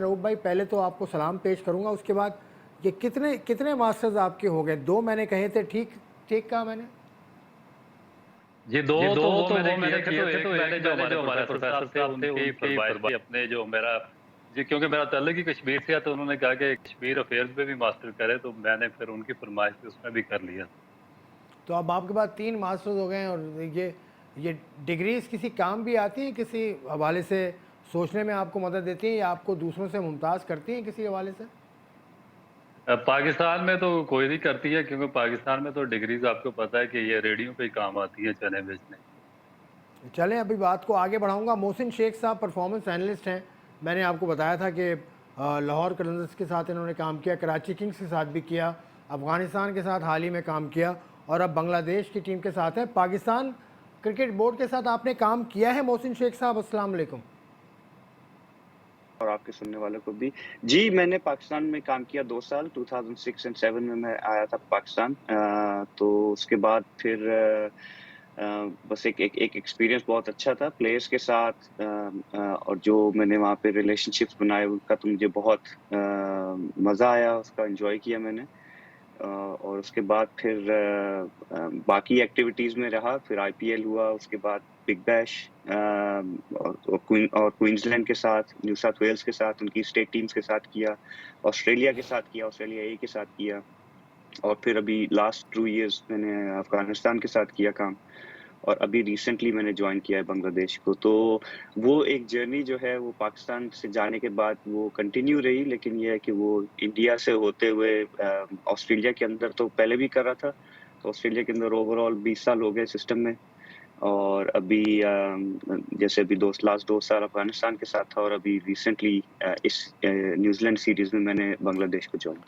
रऊफ भाई, पहले तो आपको सलाम पेश करूंगा, उसके बाद ये कितने कितने मास्टर्स आपके हो गए? 2 मैंने कहे थे, ठीक ठीक कहा मैंने? जी, 2 जी, 2 तो वो तो मैंने वो मैंने किए थे, किए तो थे, एक तो मैंने एक जो मैंने हमारे जो हमारे प्रोफ़ेसर प्रोफ़ेसर साहब थे साहब थे उनकी ही उनकी फ़रमाइश थी फरमा अपने जो मेरा जी, क्योंकि मेरा ताल्लुक ही कश्मीर से है, तो उन्होंने कहा कि कश्मीर अफ़ेयर्स में भी मास्टर करे, तो मैंने फिर उनकी फ़रमाइश पे उसमें भी कर लिया। तो अब आपके पास 3 मास्टर्स हो गए हैं, और ये डिग्रीज़ किसी काम भी आती हैं, किसी हवाले से सोचने में आपको मदद देती हैं, या आपको दूसरों से मुमताज़ करती हैं किसी हवाले से? पाकिस्तान में तो कोई नहीं करती है, क्योंकि पाकिस्तान में तो डिग्रीज़ आपको पता है कि ये रेडियो पे ही काम आती है चने बेचने। चलें, अभी बात को आगे बढ़ाऊँगा। मोहसिन शेख साहब परफॉर्मेंस एनालिस्ट हैं। मैंने आपको बताया था कि लाहौर कलंदर्स के साथ इन्होंने काम किया, कराची किंग्स के साथ भी किया, अफ़गानिस्तान के साथ हाल ही में काम किया, और अब बांग्लादेश की टीम के साथ हैं। पाकिस्तान क्रिकेट बोर्ड के साथ आपने काम किया है मोहसिन शेख साहब? अस्सलाम वालेकुम। और आपके सुनने वालों को भी। जी, मैंने पाकिस्तान में काम किया 2 साल, 2006 एंड 7 में मैं आया था पाकिस्तान। तो उसके बाद फिर बस एक एक्सपीरियंस बहुत अच्छा था प्लेयर्स के साथ, और जो मैंने वहाँ पे रिलेशनशिप्स बनाए उनका तो मुझे बहुत मज़ा आया, उसका एन्जॉय किया मैंने। और उसके बाद फिर बाकी एक्टिविटीज़ में रहा, फिर आईपीएल हुआ, उसके बाद बिग बैश, और क्वींसलैंड के साथ, न्यू साउथ वेल्स के साथ, उनकी स्टेट टीम्स के साथ किया, ऑस्ट्रेलिया के साथ किया, ऑस्ट्रेलिया ए के साथ किया, और फिर अभी लास्ट 2 इयर्स मैंने अफ़गानिस्तान के साथ किया काम, और अभी रिसेंटली मैंने जॉइन किया है बांग्लादेश को। तो वो एक जर्नी जो है वो पाकिस्तान से जाने के बाद वो कंटिन्यू रही, लेकिन ये है कि वो इंडिया से होते हुए ऑस्ट्रेलिया के अंदर तो पहले भी कर रहा था। तो ऑस्ट्रेलिया के अंदर ओवरऑल 20 साल हो गए सिस्टम में, और अभी जैसे अभी लास्ट 2 साल अफ़गानिस्तान के साथ था, और अभी रिसेंटली इस न्यूज़ीलैंड सीरीज़ में मैंने बांग्लादेश को जॉइन